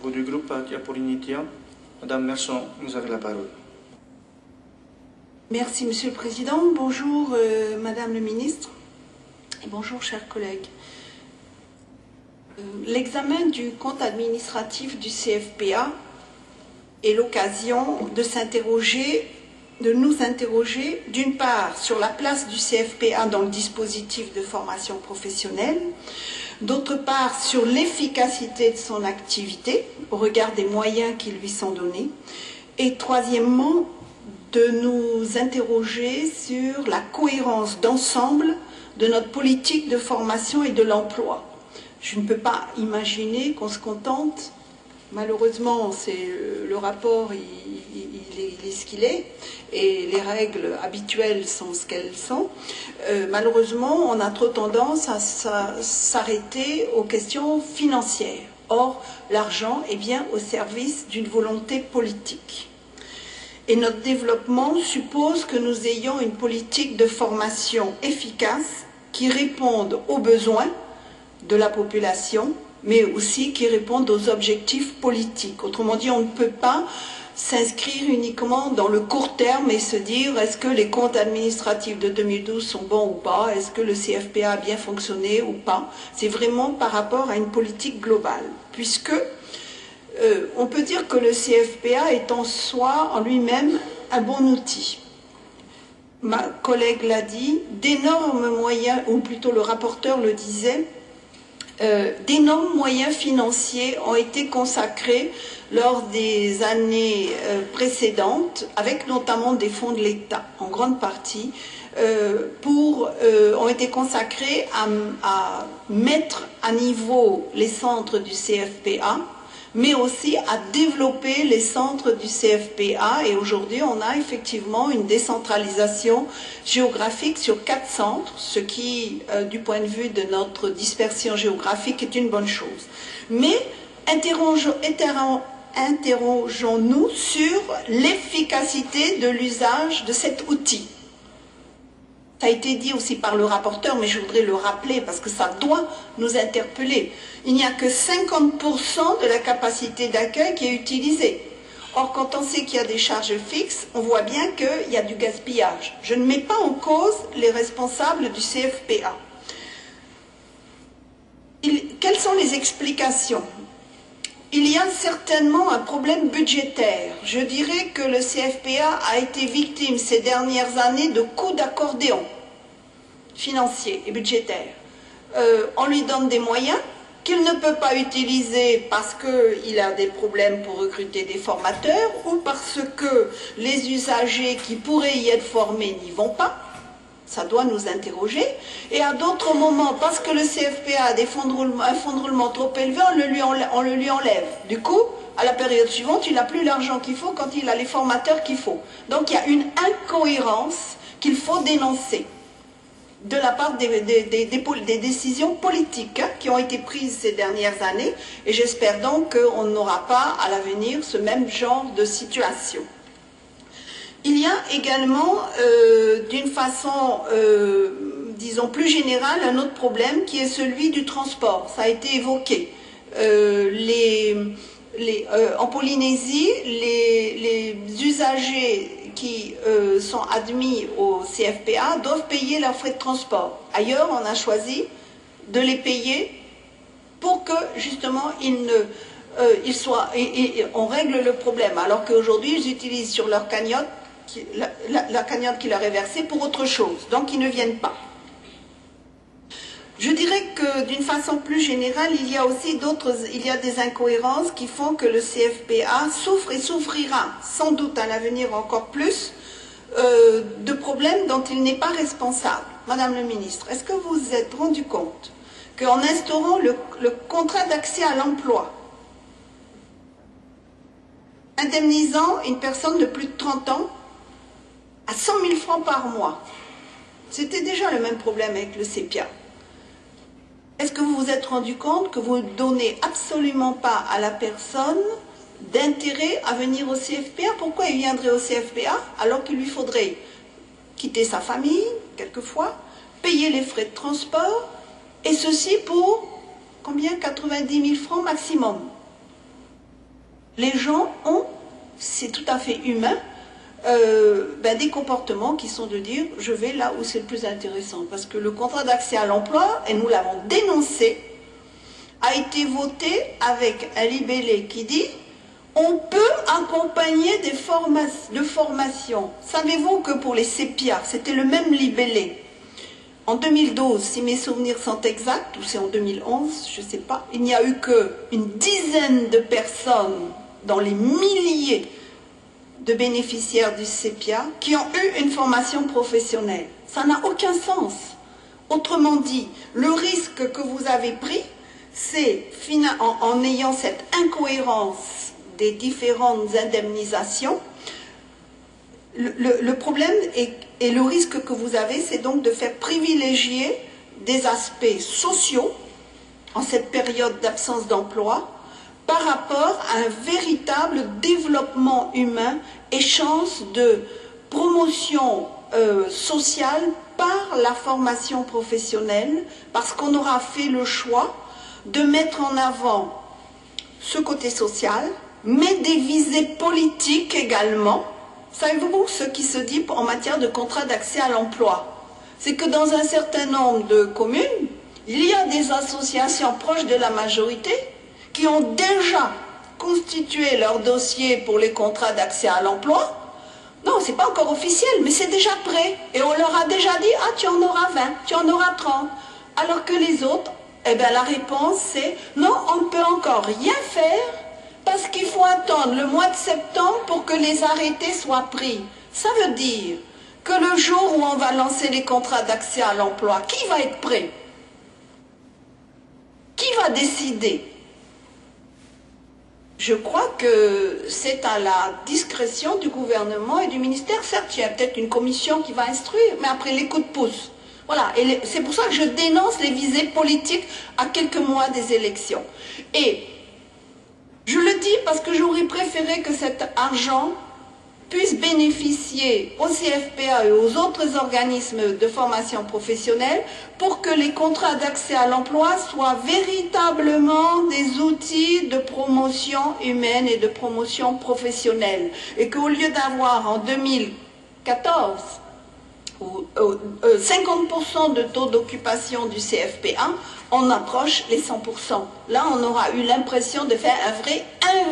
Du groupe Apollinitia, Madame Merson, vous avez la parole. Merci Monsieur le Président, bonjour Madame le Ministre et bonjour chers collègues. L'examen du compte administratif du CFPA est l'occasion de nous interroger d'une part sur la place du CFPA dans le dispositif de formation professionnelle, d'autre part sur l'efficacité de son activité au regard des moyens qui lui sont donnés, et troisièmement de nous interroger sur la cohérence d'ensemble de notre politique de formation et de l'emploi. Je ne peux pas imaginer qu'on se contente, malheureusement le rapport il est ce qu'il est, et les règles habituelles sont ce qu'elles sont. Malheureusement, on a trop tendance à s'arrêter aux questions financières. Or, l'argent est bien au service d'une volonté politique. Et notre développement suppose que nous ayons une politique de formation efficace qui réponde aux besoins de la population, mais aussi qui réponde aux objectifs politiques. Autrement dit, on ne peut pas s'inscrire uniquement dans le court terme et se dire est-ce que les comptes administratifs de 2012 sont bons ou pas, est-ce que le CFPA a bien fonctionné ou pas. C'est vraiment par rapport à une politique globale, puisque on peut dire que le CFPA est en soi, en lui-même, un bon outil. Ma collègue l'a dit, d'énormes moyens, ou plutôt le rapporteur le disait, d'énormes moyens financiers ont été consacrés lors des années précédentes, avec notamment des fonds de l'État, en grande partie, ont été consacrés à mettre à niveau les centres du CFPA, mais aussi à développer les centres du CFPA. Et aujourd'hui, on a effectivement une décentralisation géographique sur 4 centres, ce qui, du point de vue de notre dispersion géographique, est une bonne chose. Mais interrogeons-nous sur l'efficacité de l'usage de cet outil. Ça a été dit aussi par le rapporteur, mais je voudrais le rappeler parce que ça doit nous interpeller. Il n'y a que 50% de la capacité d'accueil qui est utilisée. Or, quand on sait qu'il y a des charges fixes, on voit bien qu'il y a du gaspillage. Je ne mets pas en cause les responsables du CFPA. Quelles sont les explications ? Il y a certainement un problème budgétaire. Je dirais que le CFPA a été victime ces dernières années de coups d'accordéon financiers et budgétaires. On lui donne des moyens qu'il ne peut pas utiliser parce qu'il a des problèmes pour recruter des formateurs ou parce que les usagers qui pourraient y être formés n'y vont pas. Ça doit nous interroger. Et à d'autres moments, parce que le CFPA a un fonds de roulement trop élevé, on le lui enlève. Du coup, à la période suivante, il n'a plus l'argent qu'il faut quand il a les formateurs qu'il faut. Donc il y a une incohérence qu'il faut dénoncer de la part des décisions politiques qui ont été prises ces dernières années. Et j'espère donc qu'on n'aura pas à l'avenir ce même genre de situation. Il y a également, d'une façon, disons, plus générale, un autre problème qui est celui du transport. Ça a été évoqué. En Polynésie, les usagers qui sont admis au CFPA doivent payer leurs frais de transport. Ailleurs, on a choisi de les payer pour que, justement, on règle le problème. Alors qu'aujourd'hui, ils utilisent sur leur cagnotte la cagnotte qui leur est versée pour autre chose, donc ils ne viennent pas. Je dirais que d'une façon plus générale, il y a des incohérences qui font que le CFPA souffre et souffrira sans doute à l'avenir encore plus de problèmes dont il n'est pas responsable. Madame le ministre, est-ce que vous vous êtes rendu compte qu'en instaurant le contrat d'accès à l'emploi, indemnisant une personne de plus de 30 ans à 100 000 francs par mois. C'était déjà le même problème avec le CEPIA. Est-ce que vous vous êtes rendu compte que vous ne donnez absolument pas à la personne d'intérêt à venir au CFPA? Pourquoi il viendrait au CFPA alors qu'il lui faudrait quitter sa famille, quelquefois, payer les frais de transport, et ceci pour combien? 90 000 francs maximum. Les gens ont, c'est tout à fait humain, des comportements qui sont de dire je vais là où c'est le plus intéressant. Parce que le contrat d'accès à l'emploi, et nous l'avons dénoncé, a été voté avec un libellé qui dit on peut accompagner des formations. Savez-vous que pour les CEPIA, c'était le même libellé. En 2012, si mes souvenirs sont exacts, ou c'est en 2011, je ne sais pas, il n'y a eu qu'une dizaine de personnes dans les milliers de bénéficiaires du CEPIA qui ont eu une formation professionnelle. Ça n'a aucun sens. Autrement dit, le risque que vous avez pris, c'est en ayant cette incohérence des différentes indemnisations, le problème et le risque que vous avez, c'est donc de faire privilégier des aspects sociaux en cette période d'absence d'emploi par rapport à un véritable développement humain et chance de promotion sociale par la formation professionnelle, parce qu'on aura fait le choix de mettre en avant ce côté social, mais des visées politiques également. Savez-vous ce qui se dit en matière de contrat d'accès à l'emploi? C'est que dans un certain nombre de communes, il y a des associations proches de la majorité qui ont déjà constitué leur dossier pour les contrats d'accès à l'emploi. Non, ce n'est pas encore officiel, mais c'est déjà prêt. Et on leur a déjà dit, ah, tu en auras 20, tu en auras 30. Alors que les autres, eh bien, la réponse c'est, non, on ne peut encore rien faire parce qu'il faut attendre le mois de septembre pour que les arrêtés soient pris. Ça veut dire que le jour où on va lancer les contrats d'accès à l'emploi, qui va être prêt? Qui va décider? Je crois que c'est à la discrétion du gouvernement et du ministère. Certes, il y a peut-être une commission qui va instruire, mais après les coups de pouce. Voilà, et c'est pour ça que je dénonce les visées politiques à quelques mois des élections. Et je le dis parce que j'aurais préféré que cet argent puisse bénéficier au CFPA et aux autres organismes de formation professionnelle pour que les contrats d'accès à l'emploi soient véritablement des outils de promotion humaine et de promotion professionnelle. Et qu'au lieu d'avoir en 2014 50% de taux d'occupation du CFP1, on approche les 100%. Là, on aura eu l'impression de faire un vrai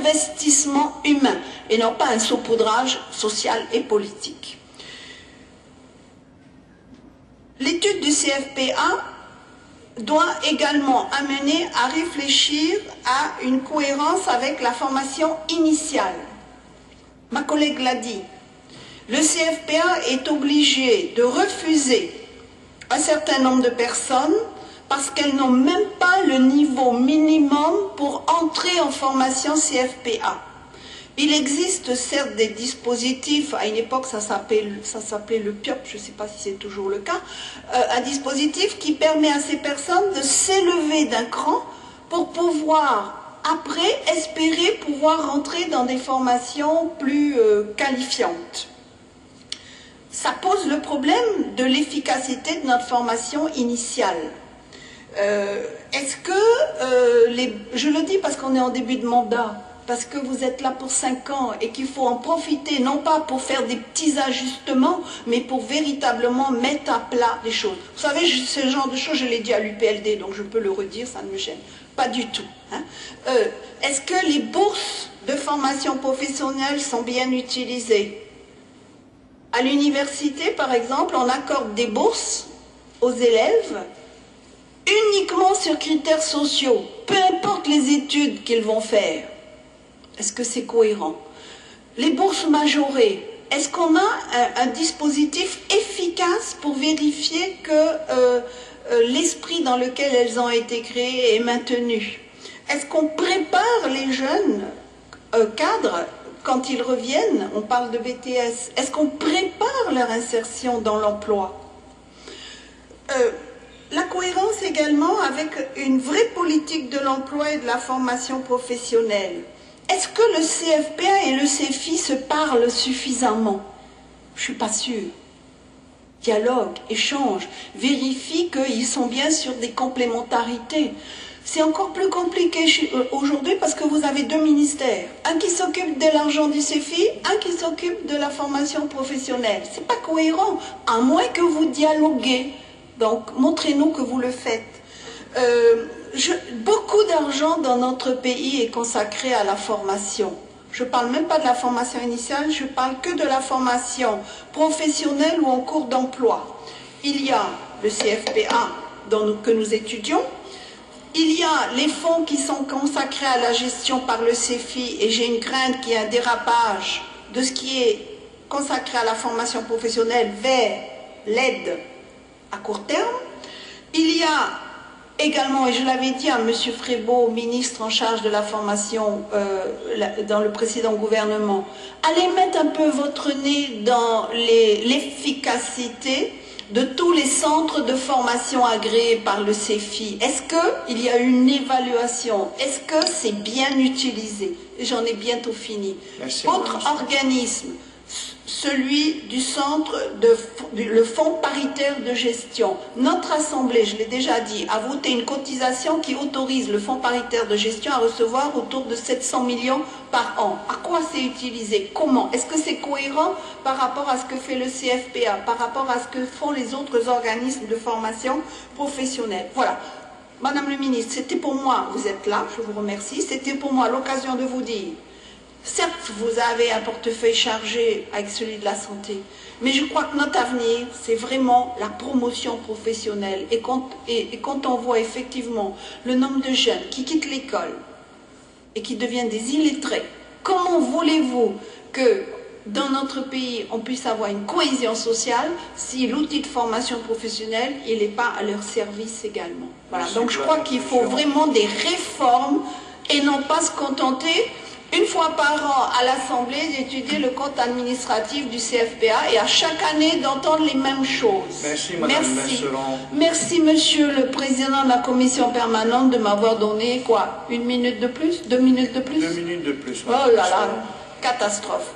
investissement humain et non pas un saupoudrage social et politique. L'étude du CFP1 doit également amener à réfléchir à une cohérence avec la formation initiale. Ma collègue l'a dit. Le CFPA est obligé de refuser un certain nombre de personnes parce qu'elles n'ont même pas le niveau minimum pour entrer en formation CFPA. Il existe certes des dispositifs, à une époque ça s'appelait le PIOP, je ne sais pas si c'est toujours le cas, un dispositif qui permet à ces personnes de s'élever d'un cran pour pouvoir après espérer pouvoir rentrer dans des formations plus qualifiantes. Ça pose le problème de l'efficacité de notre formation initiale. Est-ce que, je le dis parce qu'on est en début de mandat, parce que vous êtes là pour 5 ans et qu'il faut en profiter, non pas pour faire des petits ajustements, mais pour véritablement mettre à plat les choses. Vous savez, ce genre de choses, je l'ai dit à l'UPLD, donc je peux le redire, ça ne me gêne pas du tout. Hein. Est-ce que les bourses de formation professionnelle sont bien utilisées? À l'université, par exemple, on accorde des bourses aux élèves uniquement sur critères sociaux, peu importe les études qu'ils vont faire. Est-ce que c'est cohérent? Les bourses majorées, est-ce qu'on a un dispositif efficace pour vérifier que l'esprit dans lequel elles ont été créées est maintenu? Est-ce qu'on prépare les jeunes cadres quand ils reviennent, on parle de BTS, est-ce qu'on prépare leur insertion dans l'emploi? La cohérence également avec une vraie politique de l'emploi et de la formation professionnelle. Est-ce que le CFPA et le CFI se parlent suffisamment? Je ne suis pas sûre. Dialogue, échange, vérifie qu'ils sont bien sur des complémentarités. C'est encore plus compliqué aujourd'hui parce que vous avez deux ministères. Un qui s'occupe de l'argent du CEFI, un qui s'occupe de la formation professionnelle. C'est pas cohérent, à moins que vous dialoguez. Donc, montrez-nous que vous le faites. Beaucoup d'argent dans notre pays est consacré à la formation. Je ne parle même pas de la formation initiale, je parle que de la formation professionnelle ou en cours d'emploi. Il y a le CFPA que nous étudions. Il y a les fonds qui sont consacrés à la gestion par le CEFI et j'ai une crainte qu'il y ait un dérapage de ce qui est consacré à la formation professionnelle vers l'aide à court terme. Il y a également, et je l'avais dit à M. Frébault, ministre en charge de la formation dans le précédent gouvernement, allez mettre un peu votre nez dans l'efficacité de tous les centres de formation agréés par le CEFI. Est-ce qu'il y a une évaluation? Est-ce que c'est bien utilisé? J'en ai bientôt fini. Merci. Autre organisme, celui du centre, le fonds paritaire de gestion. Notre Assemblée, je l'ai déjà dit, a voté une cotisation qui autorise le fonds paritaire de gestion à recevoir autour de 700 millions par an. À quoi c'est utilisé? Comment? Est-ce que c'est cohérent par rapport à ce que fait le CFPA, par rapport à ce que font les autres organismes de formation professionnelle? Voilà. Madame le ministre, c'était pour moi, vous êtes là, je vous remercie, c'était pour moi l'occasion de vous dire, certes, vous avez un portefeuille chargé avec celui de la santé, mais je crois que notre avenir, c'est vraiment la promotion professionnelle. Et quand on voit effectivement le nombre de jeunes qui quittent l'école et qui deviennent des illettrés, comment voulez-vous que dans notre pays, on puisse avoir une cohésion sociale si l'outil de formation professionnelle, il n'est pas à leur service également? Voilà. Donc je crois qu'il faut vraiment des réformes et non pas se contenter une fois par an à l'Assemblée d'étudier le compte administratif du CFPA et à chaque année d'entendre les mêmes choses. Merci, Madame Messeron. Merci, Monsieur le Président de la Commission permanente, de m'avoir donné, quoi, 1 minute de plus? 2 minutes de plus? 2 minutes de plus, Oh Madame là là, Messeron. catastrophe.